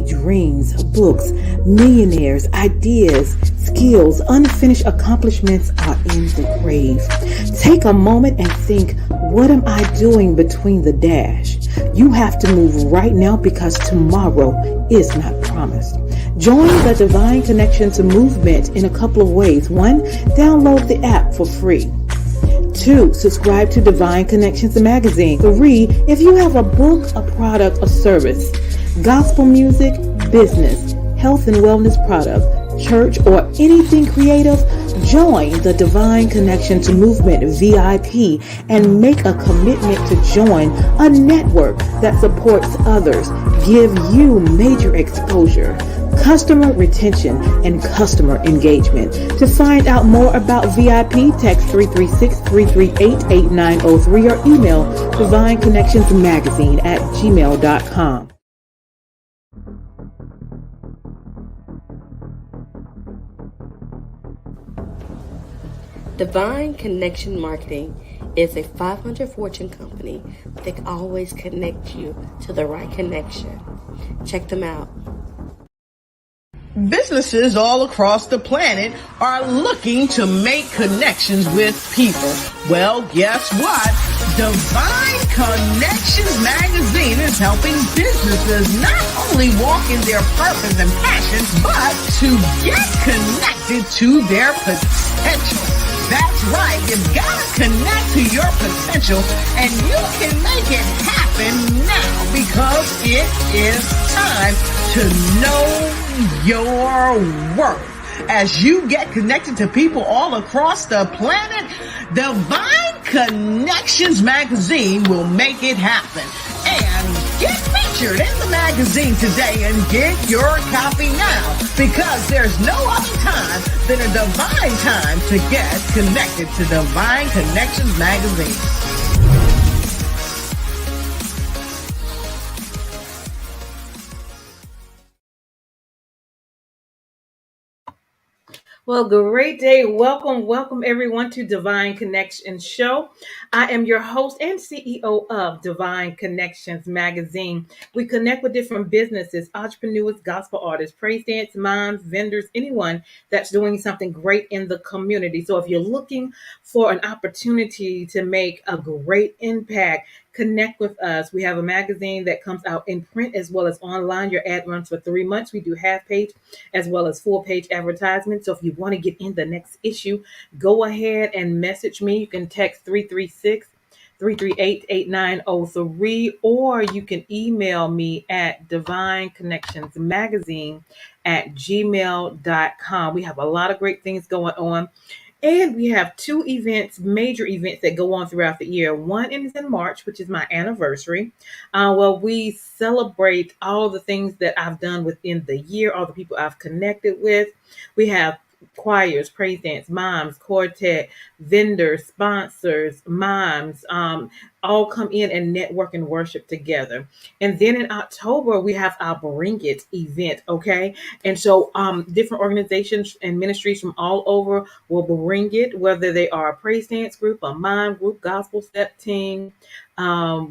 see dreams, books, millionaires, ideas, skills, unfinished accomplishments are in the grave. Take a moment and think, what am I doing between the dash? You have to move right now because tomorrow is not promised. Join the Divine Connections movement in a couple of ways. 1, download the app for free. 2, subscribe to Divine Connections magazine. 3, if you have a book, a product, a service, gospel music, business, health and wellness product, church, or anything creative, join the Divine Connections Movement VIP and make a commitment to join a network that supports others, give you major exposure, customer retention, and customer engagement. To find out more about VIP, text 336-338-8903 or email divineconnectionsmagazine@gmail.com. Divine Connection Marketing is a 500 Fortune company that can always connect you to the right connection. Check them out. Businesses all across the planet are looking to make connections with people. Well, guess what? Divine Connections Magazine is helping businesses not only walk in their purpose and passion, but to get connected to their potential. That's right. You've got to connect to your potential, and you can make it happen now because it is time to know your worth. As you get connected to people all across the planet, Divine Connections Magazine will make it happen. And get featured in the magazine today and get your copy now, because there's no other time than a divine time to get connected to Divine Connections Magazine. Well, great day. Welcome everyone to Divine Connections Show. I am your host and CEO of Divine Connections Magazine. We connect with different businesses, entrepreneurs, gospel artists, praise dance moms, vendors, anyone that's doing something great in the community. So if you're looking for an opportunity to make a great impact, connect with us. We have a magazine that comes out in print as well as online. Your ad runs for 3 months. We do half page as well as full page advertisements. So if you want to get in the next issue, go ahead and message me. You can text 336-338-8903, or you can email me at divineconnectionsmagazine@gmail.com. We have a lot of great things going on. And we have 2 events, major events that go on throughout the year. One is in March, which is my anniversary. We celebrate all the things that I've done within the year, all the people I've connected with. We have choirs, praise dance, moms, quartet, vendors, sponsors, moms, all come in and network and worship together. And then in October, we have our Bring It event, okay? And so different organizations and ministries from all over will bring it, whether they are a praise dance group, a mime group, gospel step team.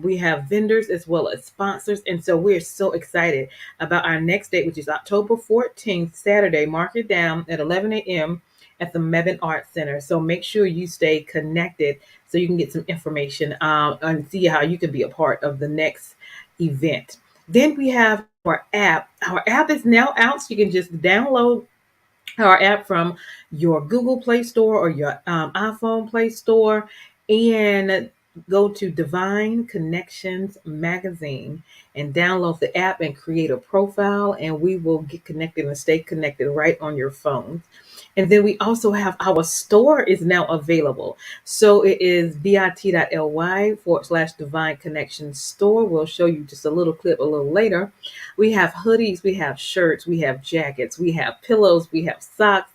We have vendors as well as sponsors. And so we're so excited about our next date, which is October 14th, Saturday. Mark it down at 11 a.m. at the Mebane Arts Center. So make sure you stay connected so you can get some information and see how you can be a part of the next event. Then we have our app. Our app is now out, so you can just download our app from your Google Play Store or your iPhone Play Store and go to Divine Connections Magazine and download the app and create a profile, and we will get connected and stay connected right on your phones. And then we also have our store is now available. So it is bit.ly/Divine Connections Store. We'll show you just a little clip a little later. We have hoodies, we have shirts, we have jackets, we have pillows, we have socks,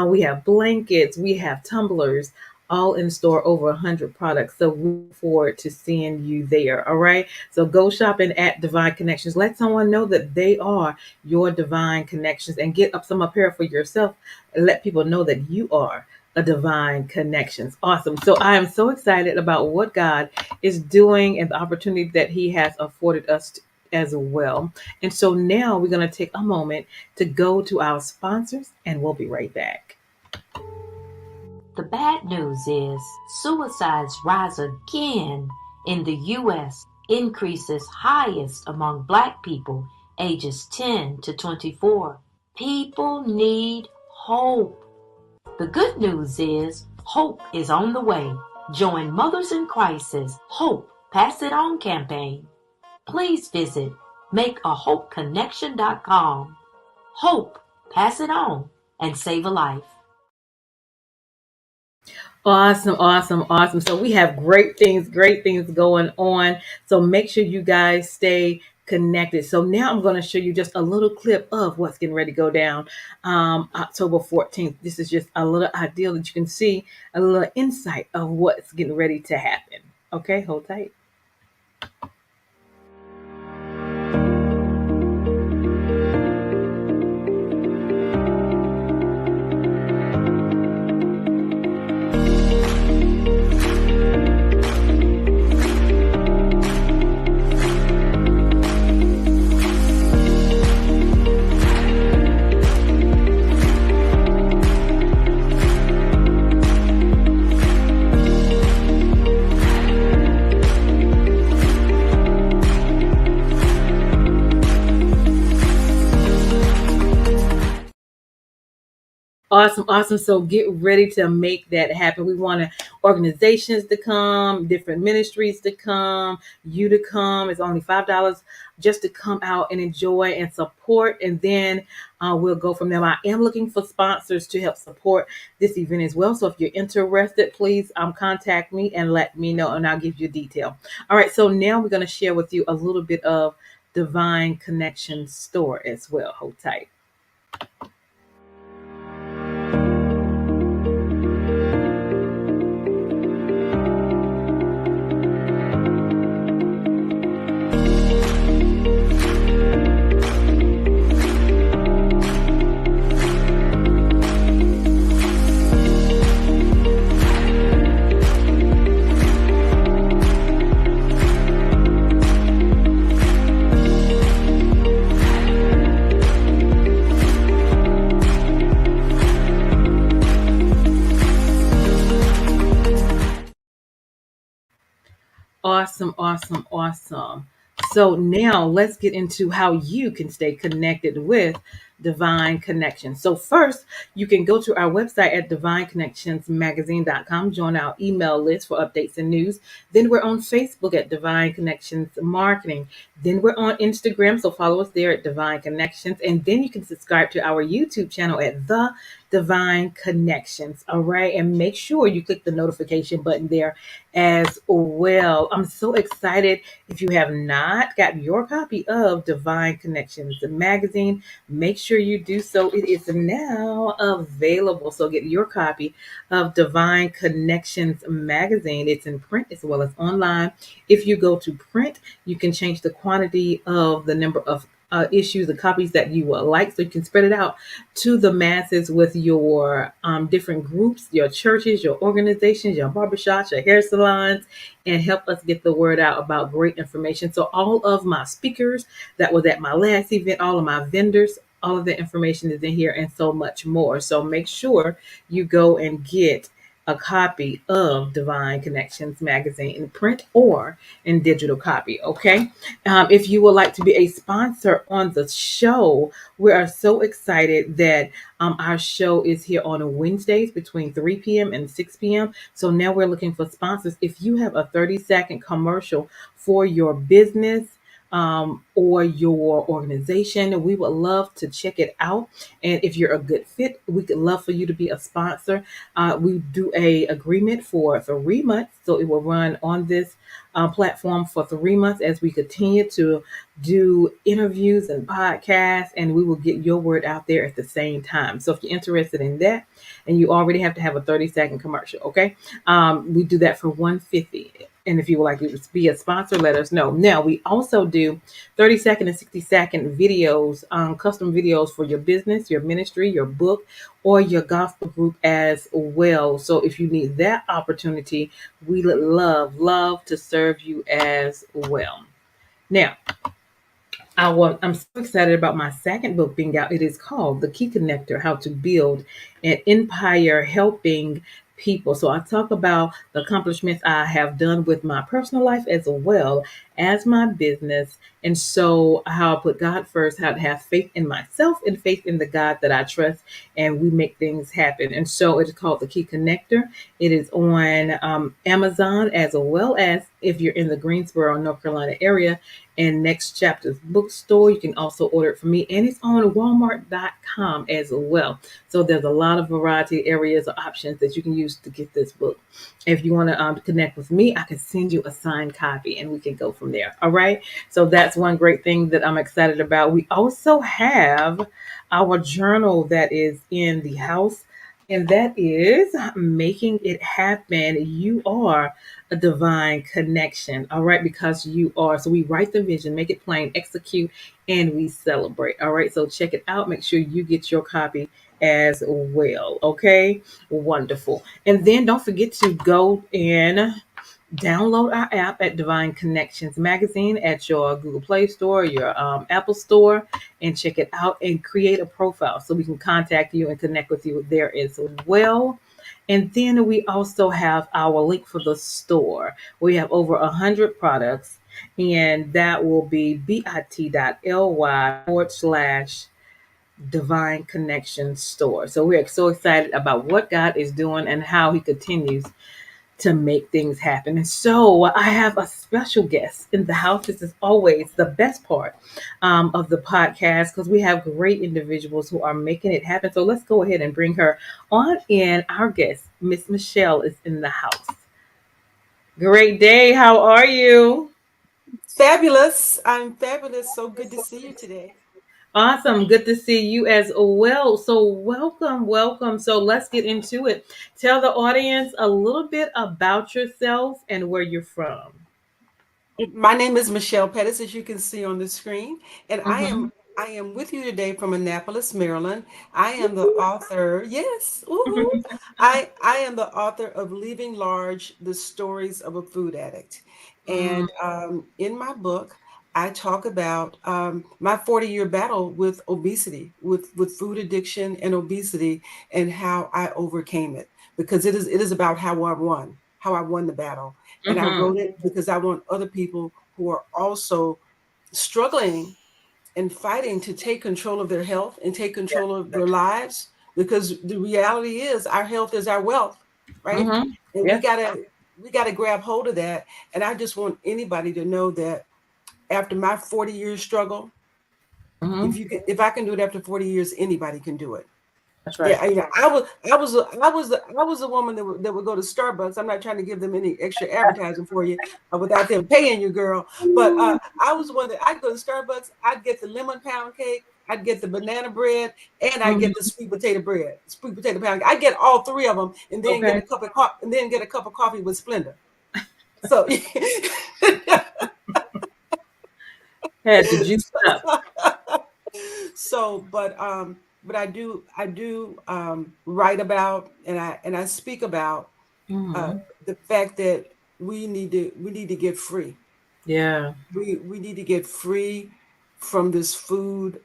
we have blankets, we have tumblers, all in store, over 100 products. So we look forward to seeing you there. All right. So go shopping at Divine Connections. Let someone know that they are your Divine Connections and get up some apparel for yourself and let people know that you are a Divine Connections. Awesome. So I am so excited about what God is doing and the opportunity that He has afforded us as well. And so now we're going to take a moment to go to our sponsors, and we'll be right back. The bad news is suicides rise again in the U.S., increases highest among Black people ages 10 to 24. People need hope. The good news is hope is on the way. Join Mothers in Crisis Hope Pass It On campaign. Please visit makeahopeconnection.com. Hope, pass it on, and save a life. Awesome, awesome, awesome. So we have great things going on. So make sure you guys stay connected. So now I'm going to show you just a little clip of what's getting ready to go down October 14th. This is just a little idea that you can see a little insight of what's getting ready to happen. Okay, hold tight. Awesome, awesome. So get ready to make that happen. We want organizations to come, different ministries to come, you to come. It's only $5 just to come out and enjoy and support. And then we'll go from there. I am looking for sponsors to help support this event as well. So if you're interested, please contact me and let me know, and I'll give you detail. All right. So now we're going to share with you a little bit of Divine Connections store as well. Hold tight. Awesome, awesome, awesome. So now let's get into how you can stay connected with Divine Connections. So first, you can go to our website at divineconnectionsmagazine.com, join our email list for updates and news. Then we're on Facebook at Divine Connections Marketing. Then we're on Instagram, so follow us there at Divine Connections. And then you can subscribe to our YouTube channel at The Divine Connections. All right. And make sure you click the notification button there as well. I'm so excited. If you have not gotten your copy of Divine Connections, the magazine, make sure you do so. It is now available. So get your copy of Divine Connections magazine. It's in print as well as online. If you go to print, you can change the quantity of the number of issues and copies that you would like, so you can spread it out to the masses with your different groups, your churches, your organizations, your barbershops, your hair salons, and help us get the word out about great information. So all of my speakers that was at my last event, all of my vendors, all of the information is in here and so much more. So make sure you go and get a copy of Divine Connections magazine in print or in digital copy. Okay. If you would like to be a sponsor on the show, we are so excited that our show is here on Wednesdays between 3 p.m. and 6 p.m. So now we're looking for sponsors. If you have a 30-second commercial for your business, or your organization, we would love to check it out. And if you're a good fit, we could love for you to be a sponsor. We do a agreement for 3 months, so it will run on this platform for 3 months as we continue to do interviews and podcasts, and we will get your word out there at the same time. So if you're interested in that, and you already have to have a 30-second commercial, okay? We do that for $150. And if you would like to be a sponsor, let us know. Now, we also do 30-second and 60-second videos, custom videos for your business, your ministry, your book, or your gospel group as well. So if you need that opportunity, we would love to serve you as well. Now, I'm so excited about my second book being out. It is called The Key Connector: How to Build an Empire Helping People. So I talk about the accomplishments I have done with my personal life as well as my business. And so how I put God first, how to have faith in myself and faith in the God that I trust, and we make things happen. And so it is called The Key Connector. It is on Amazon, as well as if you're in the Greensboro, North Carolina area, and Next Chapter's bookstore. You can also order it from me, and it's on Walmart.com as well. So there's a lot of variety areas or options that you can use to get this book. If you want to connect with me, I can send you a signed copy, and we can go from there. All right. So that's one great thing that I'm excited about. We also have our journal that is in the house, and that is Making It Happen. You are a divine connection. All right, because you are. So we write the vision, make it plain, execute, and we celebrate. All right, so check it out. Make sure you get your copy as well. Okay, wonderful. And then don't forget to go and download our app at Divine Connections Magazine at your Google Play Store, your Apple Store, and check it out and create a profile so we can contact you and connect with you there as well. And then we also have our link for the store. We have over 100 products, and that will be bit.ly/. Divine Connection store. So we're so excited about what God is doing and how He continues to make things happen. And so I have a special guest in the house. This is always the best part of the podcast because we have great individuals who are making it happen. So let's go ahead and bring her on in. Our guest, Miss Michelle, is in the house. Great day. How are you? Fabulous. I'm fabulous. So good to see you today. Awesome. Good to see you as well. So, welcome, welcome. So, let's get into it. Tell the audience a little bit about yourself and where you're from. My name is Michelle Pettis, as you can see on the screen, and I Mm-hmm. am I am with you today from Annapolis, Maryland. I am the author. Yes, woohoo! I am the author of Leaving Large: The Stories of a Food Addict, Mm, and in my book, I talk about my 40-year battle with obesity, with food addiction and obesity, and how I overcame it. Because it is about how I won the battle. And I mm-hmm. wrote it because I want other people who are also struggling and fighting to take control of their health and take control of their lives, because the reality is our health is our wealth, right? Mm-hmm. And we Yeah. gotta we gotta grab hold of that. And I just want anybody to know that after my 40 years struggle, Mm-hmm. if I can do it after 40 years, anybody can do it. That's Yeah, right. I was a woman that would go to Starbucks. I'm not trying to give them any extra advertising for you without them paying you, girl. But I was one that I'd go to Starbucks. I'd get the lemon pound cake. I'd get the banana bread, and I get the Mm-hmm. sweet potato pound cake. I get all three of them, and then get Okay. a cup of coffee, and then get a cup of coffee with Splenda. So, Had to juice up. but I do write about, and I speak about uh, Mm-hmm. the fact that we need to get free. Yeah. We need to get free from this food,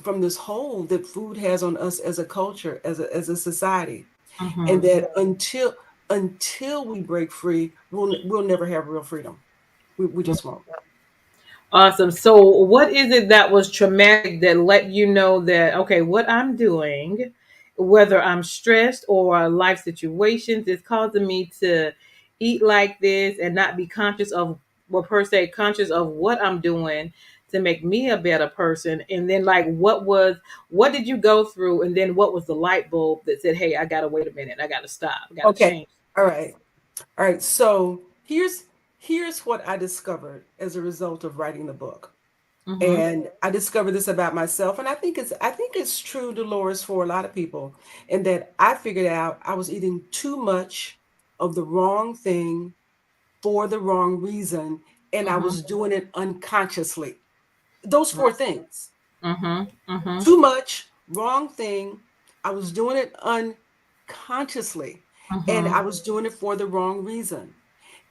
from this hold that food has on us as a culture, as a society, and Mm-hmm. that until we break free, we'll never have real freedom. We just won't. Awesome. So, what is it that was traumatic that let you know that, okay, what I'm doing, whether I'm stressed or life situations, is causing me to eat like this and not be conscious of, well, per se, conscious of what I'm doing to make me a better person? And then, like, what did you go through? And then, what was the light bulb that said, hey, I got to wait a minute, I got to stop, I got to Okay. change? All right. All right. So here's what I discovered as a result of writing the book. Mm-hmm. And I discovered this about myself. And I think it's true, Dolores, for a lot of people, in that I figured out I was eating too much of the wrong thing for the wrong reason, and I Mm-hmm. was doing it unconsciously. Those four things. Mm-hmm. Mm-hmm. Too much, wrong thing. I was doing it unconsciously, and Mm-hmm. I was doing it for the wrong reason.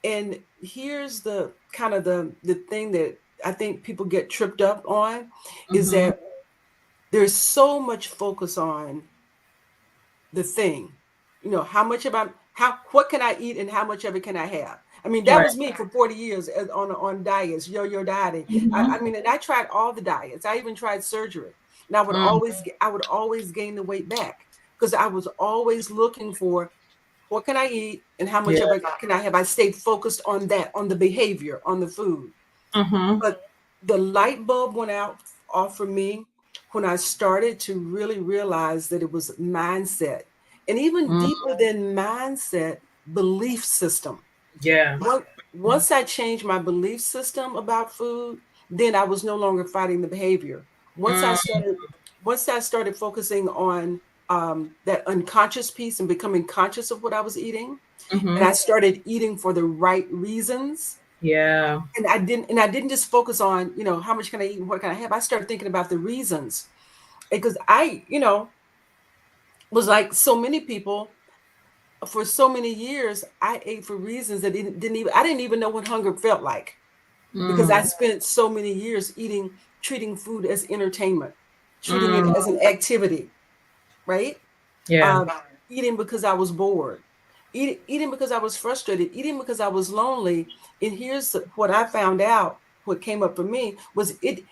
And here's the kind of the thing I think people get tripped up on is Mm-hmm. that there's so much focus on the thing. You know, how much of I how what can I eat and how much of it can I have? I mean, that Right. was me for 40 years on diets, yo-yo dieting. Mm-hmm. I mean, and I tried all the diets. I even tried surgery. And I would always gain the weight back because I was always looking for what can I eat and how much Yeah. of it can I have. I stayed focused on that, on the behavior, on the food. Mm-hmm. But the light bulb went out off for me when I started to really realize that it was mindset. And even Mm. deeper than mindset, belief system. Yeah. Once once I changed my belief system about food, then I was no longer fighting the behavior. Once I Mm. started once I started focusing on that unconscious piece and becoming conscious of what I was eating, and Mm-hmm. I started eating for the right reasons, Yeah. and I didn't just focus on, you know, how much can I eat and what can I have. I started thinking about the reasons because I, you know, was like so many people for so many years. I ate for reasons that I didn't even know what hunger felt like because I Mm. spent so many years treating food as entertainment, treating it Mm. as an activity, right? Yeah. Um, eating because I was bored, eating because I was frustrated, eating because I was lonely. And here's what I found out. What came up for me was it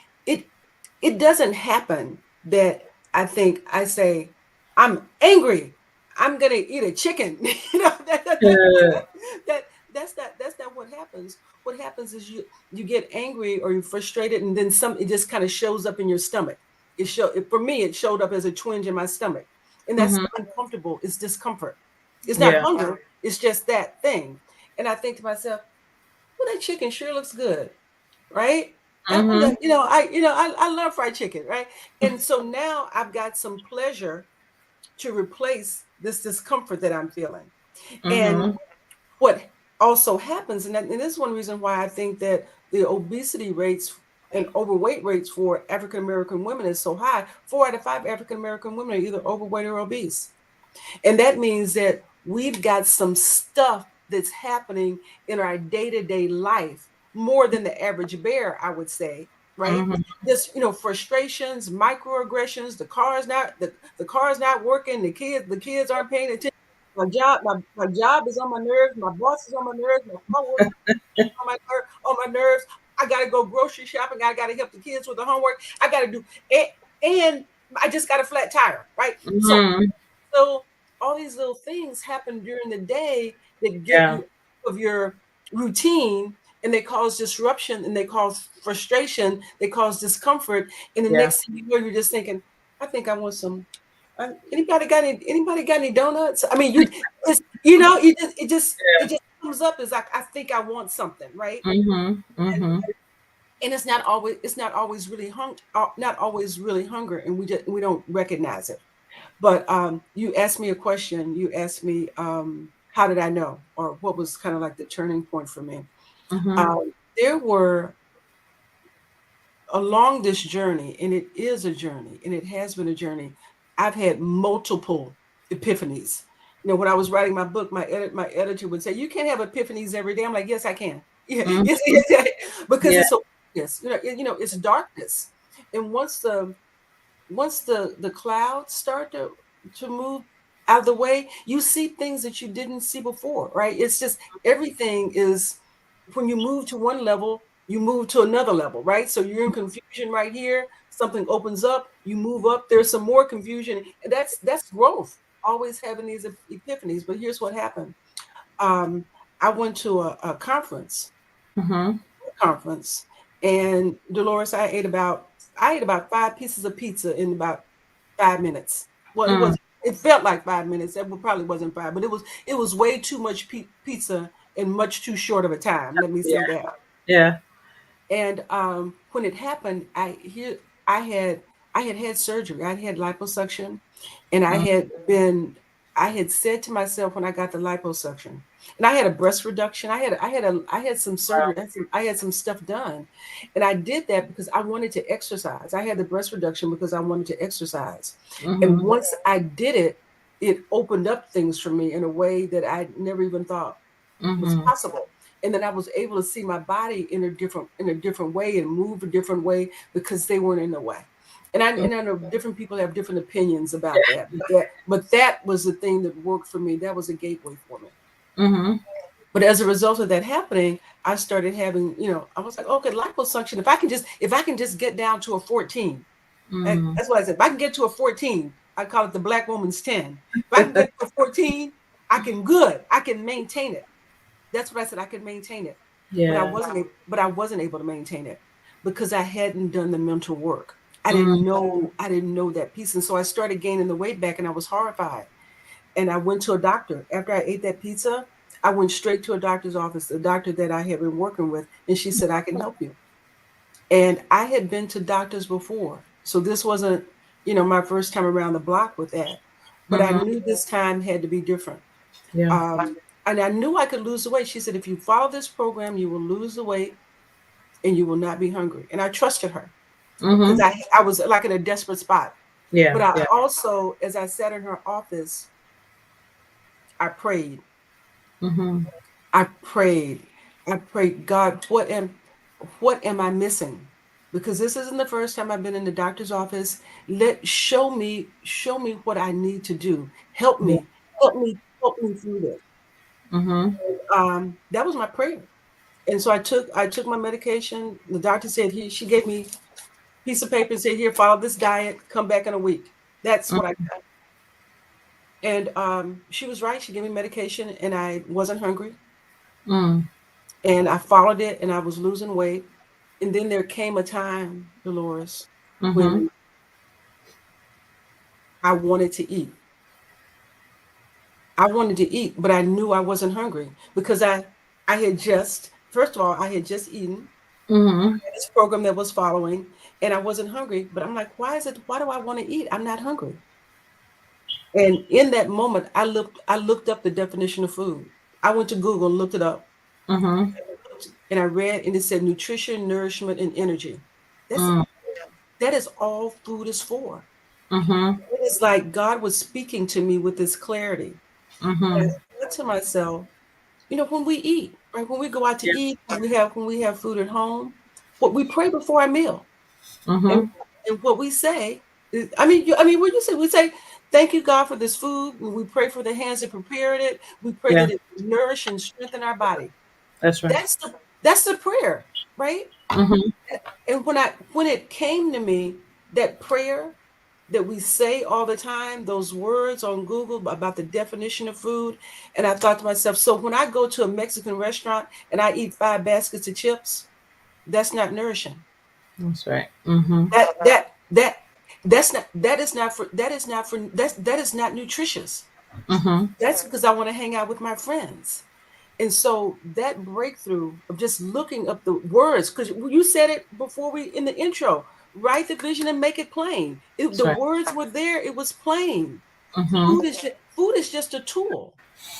it doesn't happen that I think I say I'm angry. I'm gonna eat a chicken. You know Uh, that that's not what happens. What happens is you get angry or you're frustrated, and then some it just kind of shows up in your stomach. For me it showed up as a twinge in my stomach, and that's mm-hmm. uncomfortable. It's discomfort. It's not Yeah. hunger. It's just that thing. And I think to myself, well, that chicken sure looks good, right? Mm-hmm. I love fried chicken, right? And so now I've got some pleasure to replace this discomfort that I'm feeling. And Mm-hmm. what also happens, and this is one reason why I think that the obesity rates and overweight rates for African American women is so high. 4 out of 5 African American women are either overweight or obese. And that means that we've got some stuff that's happening in our day-to-day life more than the average bear, I would say, right? Mm-hmm. Just, you know, frustrations, microaggressions, the car's not working, the kids aren't paying attention. My job is on my nerves, my boss is on my nerves, my coworkers on my nerves. I gotta go grocery shopping, I gotta help the kids with the homework, I gotta do and I just got a flat tire, right? So Mm-hmm. so all these little things happen during the day that get Yeah. you out of your routine, and they cause disruption, and they cause frustration, they cause discomfort. And the Yeah. next thing you know, you're just thinking, I think I want some. Anybody got any donuts? I mean, you know, it just comes up as like I think I want something, right? Mm-hmm. Mm-hmm. And it's not always really not always really hunger, and we don't recognize it. But you asked me a question. You asked me, how did I know, or what was kind of like the turning point for me? Mm-hmm. There were along this journey, and it is a journey, and it has been a journey. I've had multiple epiphanies. You know, when I was writing my book, my editor would say, "You can't have epiphanies every day." I'm like, "Yes, I can." Yeah, Mm-hmm. yes, yes, yes. Because Yeah. it's so yes, it's darkness, and once the clouds start to move out of the way, you see things that you didn't see before, right? It's just everything is when you move to one level, you move to another level, right? So you're in confusion right here, something opens up, you move up, there's some more confusion, and that's growth. Always having these epiphanies. But here's what happened. Um, I went to a Mm-hmm. conference, and Dolores, I ate about 5 pieces of pizza in about 5 minutes. Well, Mm. it felt like 5 minutes. It probably wasn't five, but it was way too much pizza in much too short of a time. Let me Yeah. say that. Yeah. And when it happened, I had had surgery. I had liposuction, and Mm. I had said to myself when I got the liposuction, and I had a breast reduction. I had some surgery. I had some stuff done, and I did that because I wanted to exercise. I had the breast reduction because I wanted to exercise, and Mm-hmm. once I did it, it opened up things for me in a way that I never even thought was Mm-hmm. possible. And then I was able to see my body in a different way and move a different way because they weren't in the way. And I know different people have different opinions about that, but that was the thing that worked for me. That was a gateway for me. Mm-hmm. But as a result of that happening, I started having, I was like, okay, liposuction. If I can just get down to a 14, Mm-hmm. that's what I said. If I can get to a 14, I call it the black woman's 10. If I can get to a 14, I can maintain it. That's what I said. I could maintain it, but I Yeah. wasn't able to maintain it because I hadn't done the mental work. I Mm-hmm. didn't know. I didn't know that piece, and so I started gaining the weight back, and I was horrified. And I went to a doctor after I ate that pizza. I went straight to a doctor's office, the doctor that I had been working with, and she said, "I can help you." And I had been to doctors before, so this wasn't, my first time around the block with that. But I Mm-hmm. knew this time had to be different. Yeah. And I knew I could lose the weight. She said, if you follow this program, you will lose the weight and you will not be hungry. And I trusted her because Mm-hmm. I was like in a desperate spot. Yeah. But I Yeah. also, as I sat in her office, I prayed. Mm-hmm. I prayed. I prayed, God, what am I missing? Because this isn't the first time I've been in the doctor's office. Show me what I need to do. Help Yeah. me. Help me through this. Mm-hmm. That was my prayer. And so I took my medication. The doctor said she gave me a piece of paper and said, here, follow this diet, come back in a week. That's what I got. And she was right. She gave me medication and I wasn't hungry. Mm-hmm. And I followed it and I was losing weight. And then there came a time, Dolores, Mm-hmm. when I wanted to eat. I wanted to eat, but I knew I wasn't hungry because I had just, first of all, I had just eaten Mm-hmm. this program that was following, and I wasn't hungry. But I'm like, why do I want to eat? I'm not hungry. And in that moment, I looked up the definition of food. I went to Google and looked it up, Mm-hmm. and I read, and it said nutrition, nourishment, and energy. That's that is all food is for. Mm-hmm. It is like God was speaking to me with this clarity. And Mm-hmm. I said to myself, when we eat, right? When we go out to Yeah. eat, when we have food at home, what we pray before our meal. And Mm-hmm. and what we say is, I mean, what you say, we say, thank you, God, for this food. We pray for the hands that prepared it. We pray Yeah. that it nourish and strengthen our body. That's right. That's the prayer, right? Mm-hmm. And when it came to me, that prayer that we say all the time, those words on Google about the definition of food, and I thought to myself, so when I go to a Mexican restaurant and I eat 5 baskets of chips, that's not nourishing. That's right. Mm-hmm. That that that that is not nutritious. Mm-hmm. That's because I want to hang out with my friends. And so that breakthrough of just looking up the words, because you said it before we in the intro, write the vision and make it plain. That's The right. words were there, it was plain. Mm-hmm. Food is just a tool.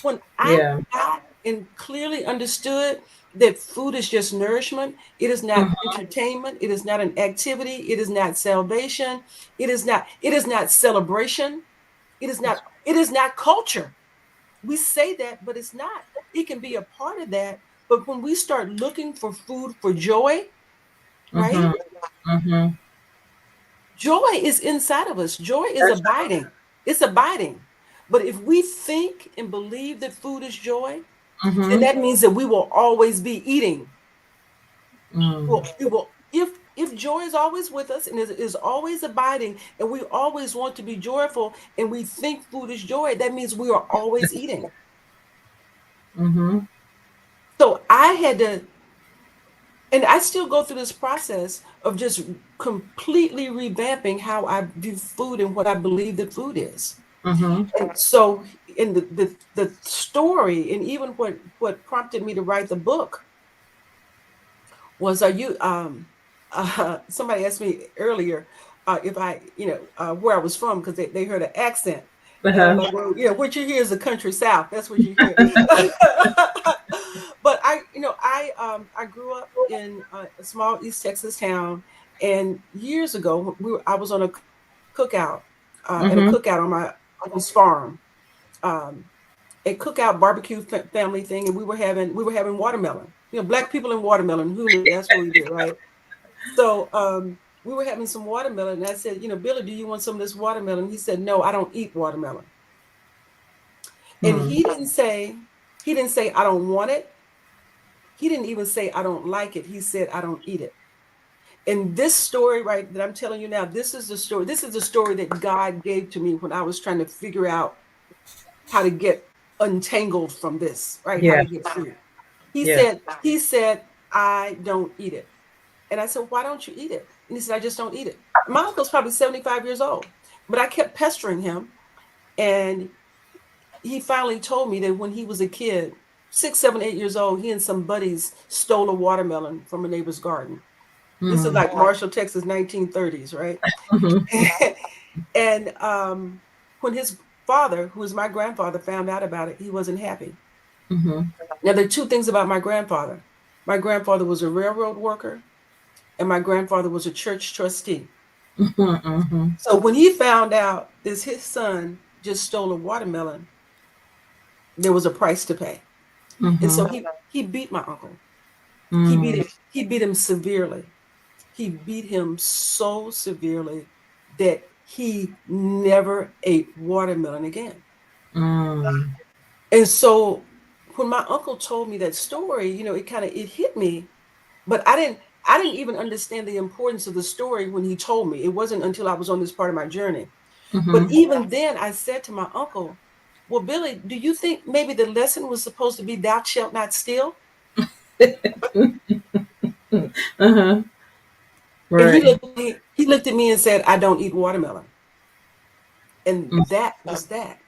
When I Yeah. got and clearly understood that food is just nourishment, it is not Mm-hmm. entertainment, it is not an activity, it is not salvation, it is not celebration, it is not culture. We say that, but it's not. It can be a part of that, but when we start looking for food for joy, right? Mm-hmm. Mm-hmm. Joy is inside of us. Joy is That's abiding. It's abiding. But if we think and believe that food is joy, right. then Mm-hmm. that means that we will always be eating. Mm. Well, it will if joy is always with us and is always abiding, and we always want to be joyful, and we think food is joy, that means we are always eating. Mm-hmm. So I had to, and I still go through this process of just completely revamping how I view food and what I believe that food is. Mm-hmm. And so in the story, and even what prompted me to write the book was, are you somebody asked me earlier, if I, where I was from, because they heard an accent. And I'm Uh-huh. like, well, yeah, what you hear is the country South. That's what you hear. But I grew up in a small East Texas town, and years ago I was on cookout, at a Mm-hmm. cookout on my uncle's farm, um, a cookout barbecue family thing, and we were having watermelon. Black people and watermelon. Who knew? That's what we do, right? So we were having some watermelon, and I said, Billy, do you want some of this watermelon? He said, no, I don't eat watermelon. And Mm. he didn't say I don't want it. He didn't even say I don't like it. He said I don't eat it. And this story, right, that I'm telling you now, this is the story. This is the story that God gave to me when I was trying to figure out how to get untangled from this, right? How Yeah. to get free. He Yeah. said, he said, I don't eat it. And I said, why don't you eat it? And he said, I just don't eat it. My uncle's probably 75 years old, but I kept pestering him. And he finally told me that when he was a kid, 6, 7, 8 years old, he and some buddies stole a watermelon from a neighbor's garden. This is Mm. like Marshall, Texas, 1930s, right? Mhm. And when his father, who was my grandfather, found out about it, he wasn't happy. Mhm. Now, there are two things about my grandfather. My grandfather was a railroad worker, and my grandfather was a church trustee. Mhm. Mhm. So when he found out that his son just stole a watermelon, there was a price to pay. And so Mhm. he beat my uncle. He beat Mm. him, he beat him severely. He beat him so severely that he never ate watermelon again. Mm. And so when my uncle told me that story, it hit me, but I didn't even understand the importance of the story when he told me. It wasn't until I was on this part of my journey. But Mhm. even then I said to my uncle, well, Billy, do you think maybe the lesson was supposed to be thou shalt not steal? Uh-huh. And he Right. looked at me, he looked at me and said, I don't eat watermelon. And Mm. that was that.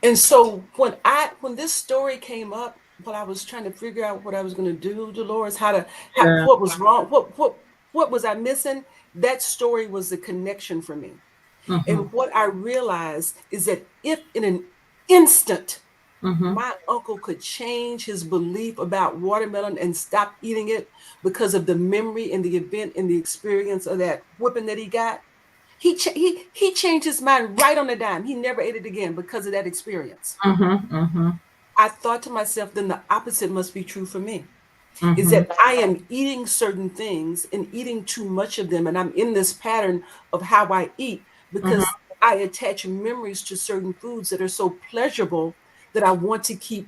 And so when this story came up, while I was trying to figure out what I was going to do, Dolores, Yeah. what was wrong, what was I missing? That story was the connection for me. And Mhm. what I realized is that if in an instant Mhm. my uncle could change his belief about watermelon and stop eating it because of the memory and the event and the experience of that whipping that he got, he changed his mind right on the dime. He never ate it again because of that experience. Mhm. Mhm. I thought to myself, then the opposite must be true for me. Is Mhm. that I am eating certain things and eating too much of them. And I'm in this pattern of how I eat Mhm. because I attach memories to certain foods that are so pleasurable that I want to keep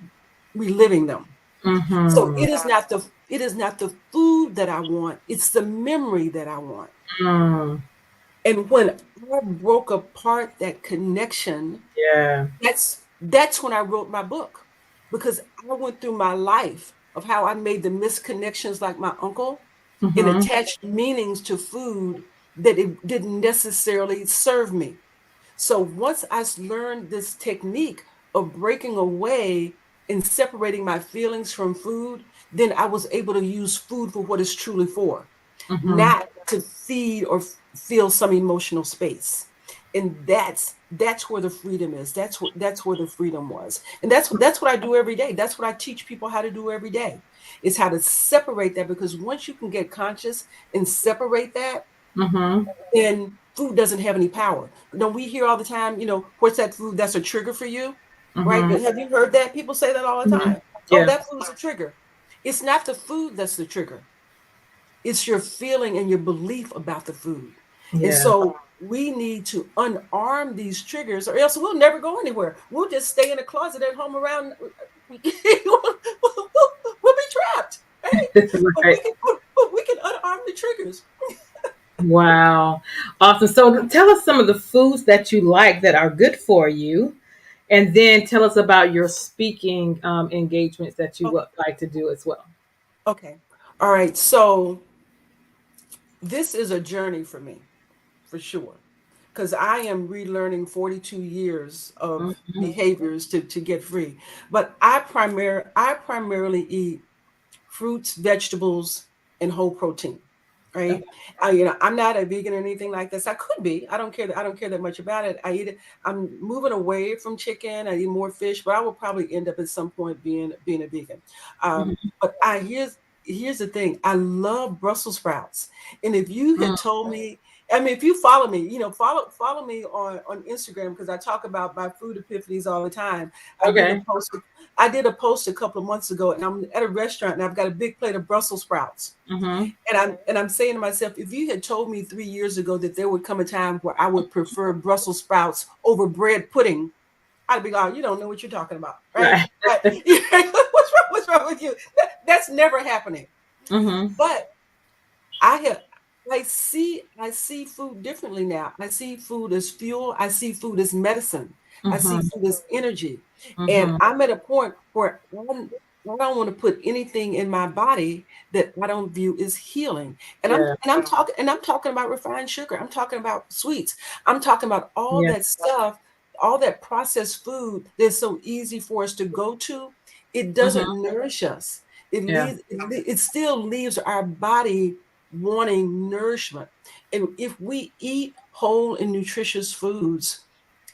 reliving them. So Mhm. it is not the food that I want, it's the memory that I want. Mm. And when I broke apart that connection, Yeah. that's when I wrote my book, because I went through my life of how I made the misconnections like my uncle and Mhm. attached meanings to food that it didn't necessarily serve me. So once learned this technique of breaking away and separating my feelings from food, then I was able to use food for what it's truly for, Mhm. not to feed or fill some emotional space. And that's where the freedom is. That's where the freedom was. And that's what I do every day. That's what I teach people how to do every day. Is how to separate that, because once you can get conscious and separate that, Mhm. then food doesn't have any power. Don't we hear all the time, what's that food that's a trigger for you? Right? Mhm. Have you heard that? People say that all the Mhm. time. Oh, Yeah. that food's a trigger. It's not the food that's the trigger. It's your feeling and your belief about the food. And Yeah. so we need to unarm these triggers, or else we'll never go anywhere. We'll just stay in a closet at home around. we'll be trapped, right? But Right. we can unarm the triggers. Wow. Awesome. So tell us some of the foods that you like that are good for you. And then tell us about your speaking engagements that you would like to do as well. Okay. All right. So this is a journey for me, for sure, because I am relearning 42 years of Mhm. behaviors to get free. But I primarily eat fruits, vegetables, and whole protein. Right? Okay. I'm not a vegan or anything like this. I could be. I don't care that much about it. I eat it. I'm moving away from chicken. I eat more fish, but I will probably end up at some point being a vegan. Mhm. But here's the thing. I love Brussels sprouts. And if you had told me I mean, if you follow me, follow me on Instagram, because I talk about my food epiphanies all the time. I did a Okay. post. I did a post a couple of months ago, and I'm at a restaurant, and I've got a big plate of Brussels sprouts, Mm-hmm. and I'm saying to myself, if you had told me 3 years ago that there would come a time where I would prefer Brussels sprouts over bread pudding, I'd be like, oh, you don't know what you're talking about, right? Right. What's wrong with you? That's never happening. Mm-hmm. But I have I see food differently now. I see food as fuel. I see food as medicine. I see Mm-hmm. food as energy. And Mm-hmm. I'm at a point where I don't want to put anything in my body that I don't view as healing. And I'm Yeah. and I'm talking and I'm talking about refined sugar. I'm talking about sweets. I'm talking about all Yeah. that stuff, all that processed food that's so easy for us to go to. It doesn't Mm-hmm. nourish us. Yeah. It still leaves our body wanting nourishment. And if we eat whole and nutritious foods,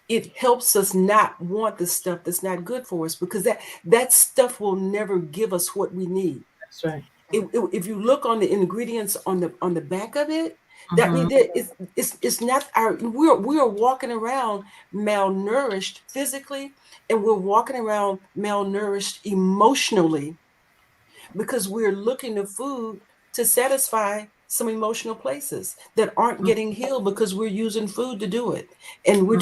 it helps us not want the stuff that's not good for us, because that stuff will never give us what we need. That's right. If you look on the ingredients on the back of it, that Mm-hmm. means that it's not our we are walking around malnourished physically, and we're walking around malnourished emotionally, because we're looking to food to satisfy some emotional places that aren't getting healed, because we're using food to do it. And we're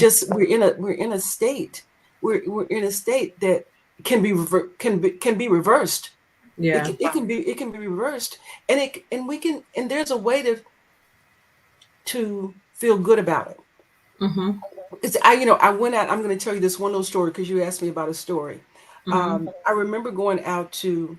in a state, we're in a state that can be reversed. it Yeah. can, it can be it can be reversed. And there's a way to feel good about it. Mm-hmm. I went out. I'm going to tell you this one little story, because you asked me about a story. Mm-hmm. I remember going out to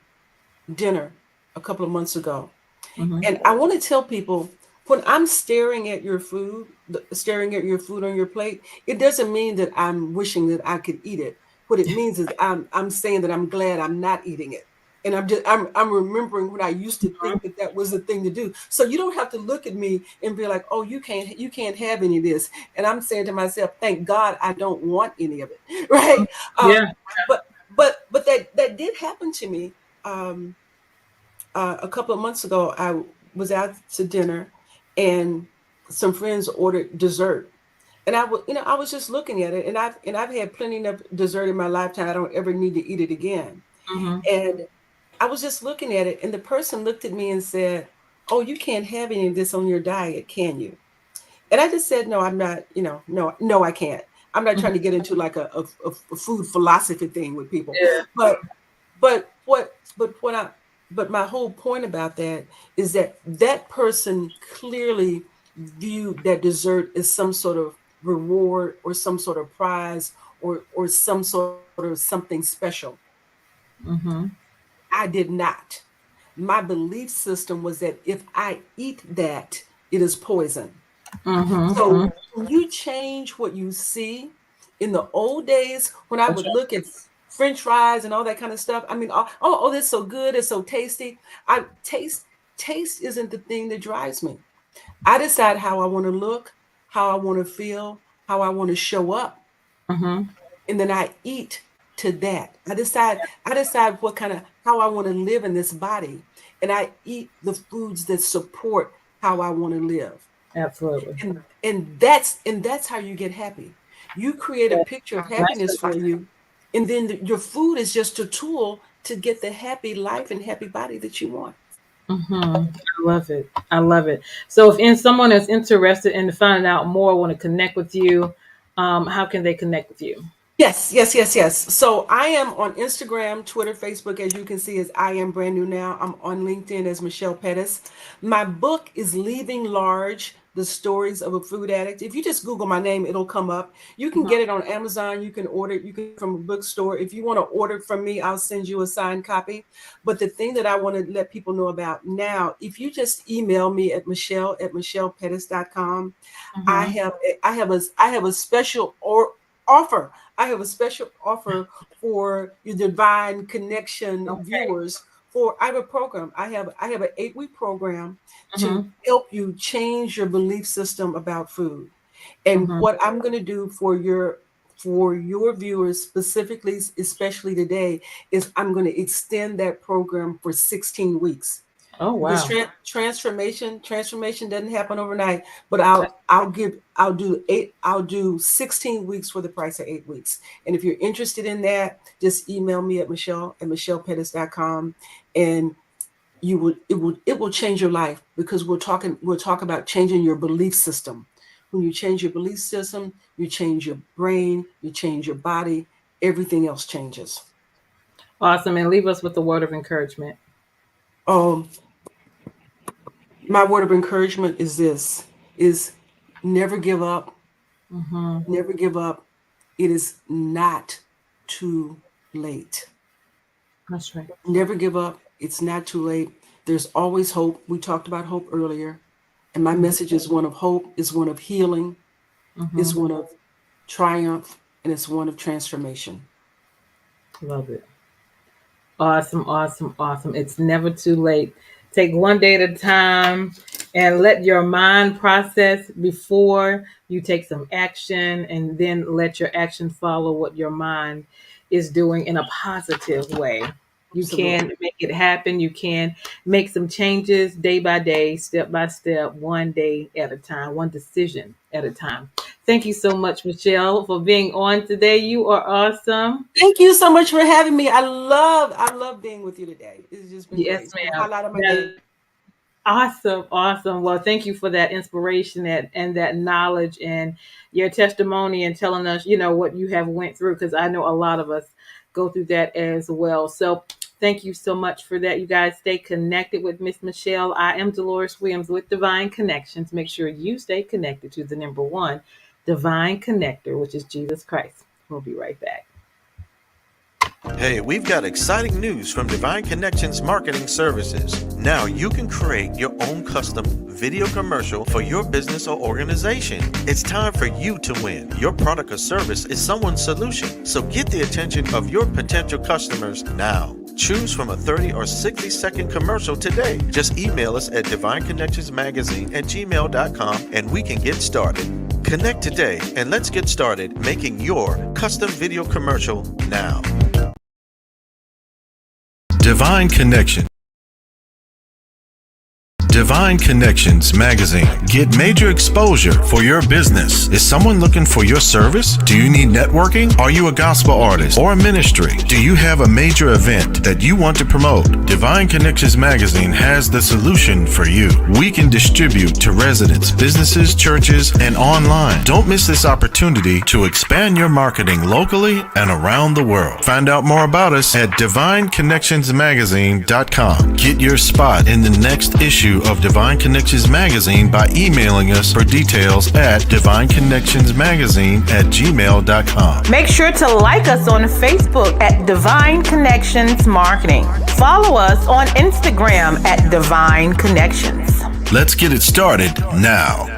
dinner a couple of months ago. Mm-hmm. And I want to tell people, when I'm staring at your food on your plate, it doesn't mean that I'm wishing that I could eat it. What it means is I'm saying that I'm glad I'm not eating it. And I'm remembering when I used to think that that was the thing to do. So you don't have to look at me and be like, "Oh, you can't have any of this." And I'm saying to myself, "Thank God I don't want any of it." Right? Um, Yeah. but but that did happen to me. Um, a couple of months ago, I was out to dinner, and some friends ordered dessert. And I was just looking at it, and I've had plenty of dessert in my lifetime. I don't ever need to eat it again. Mm-hmm. And I was just looking at it, and the person looked at me and said, "Oh, you can't have any of this on your diet, can you?" And I just said, "No, I'm not. No, I can't. I'm not Mm-hmm. trying to get into like a food philosophy thing with people, Yeah. but but what but what I but my whole point about that is that that person clearly viewed that dessert as some sort of reward, or some sort of prize, or some sort of something special. Mm-hmm. I did not. My belief system was that if I eat that, it is poison. Mm-hmm. So when you change what you see, in the old days when I That's would look at French fries and all that kind of stuff, I mean, oh, that's so good, it's so tasty. I taste isn't the thing that drives me. I decide how I want to look, how I want to feel, how I want to show up, right. Mm-hmm. and then I eat to that. I decide what kind of how I want to live in this body, and I eat the foods that support how I want to live. Absolutely. And that's how you get happy. You create a Yeah. picture of happiness Nice. for you, and then your food is just a tool to get the happy life and happy body that you want. Mm-hmm. I love it. I love it. So, if someone is interested in finding out more, want to connect with you, how can they connect with you? Yes, yes, yes, yes. So I am on Instagram, Twitter, Facebook, as you can see, as I am brand new now. I'm on LinkedIn as Michelle Pettis. My book is Leaving Large: The Stories of a Food Addict. If you just Google my name, it'll come up. You can get it on Amazon. You can order it. You can from a bookstore. If you want to order it from me, I'll send you a signed copy. But the thing that I want to let people know about now, if you just email me at michelle@michellepettis.com, I Mm-hmm. have I have a special offer. I have a special offer for your Divine Connection Okay. viewers. For I have a program. I have an 8-week program to Mm-hmm. help you change your belief system about food. And Mm-hmm. what I'm going to do for your viewers specifically, especially today, is I'm going to extend that program for 16 weeks. Oh, Because wow. transformation doesn't happen overnight. But That's I'll do 16 weeks for the price of 8 weeks. And if you're interested in that, just email me at michelle@michellepettis.com, and it will change your life, because we'll talk about changing your belief system. When you change your belief system, you change your brain, you change your body, everything else changes. awesome. And leave us with a word of encouragement. Um, my word of encouragement is this: is never give up, Hmm. never give up. It is not too late. That's right. Never give up. It's not too late. There's always hope. We talked about hope earlier. And my Hmm. message is one of hope, is one of healing, Hmm. is one of triumph, and it's one of transformation. Love it. Awesome, awesome, awesome. It's never too late. Take one day at a time and let your mind process before you take some action, and then let your action follow what your mind is doing in a positive way. You Absolutely. can make it happen. You can make some changes day by day, step by step, one day at a time, one decision at a time. Thank you so much, Michelle, for being on today. You are awesome. Thank you so much for having me. I love being with you today. It's just been great. Yes, It's been a ma'am. highlight of my That day. is awesome, awesome. Well, thank you for that inspiration and that knowledge and your testimony and telling us, what you have went through, because I know a lot of us go through that as well. So thank you so much for that. You guys stay connected with Miss Michelle. I am Deloris Williams with Divine Connections. Make sure you stay connected to the number one divine connector, which is Jesus Christ. We'll be right back. Hey, we've got exciting news from Divine Connections Marketing Services. Now you can create your own custom video commercial for your business or organization. It's time for you to win. Your product or service is someone's solution, so get the attention of your potential customers now. Choose from a 30 or 60-second commercial today. Just email us at divineconnectionsmagazine@gmail.com and we can get started. Connect today and let's get started making your custom video commercial now. Divine Connection. Divine Connections Magazine. Get major exposure for your business. Is someone looking for your service? Do you need networking? Are you a gospel artist or a ministry? Do you have a major event that you want to promote? Divine Connections Magazine has the solution for you. We can distribute to residents, businesses, churches, and online. Don't miss this opportunity to expand your marketing locally and around the world. Find out more about us at divineconnectionsmagazine.com. Get your spot in the next issue of Divine Connections Magazine by emailing us for details at divineconnectionsmagazine@gmail.com. Make sure to like us on Facebook at Divine Connections Marketing. Follow us on Instagram at Divine Connections. Let's get it started now.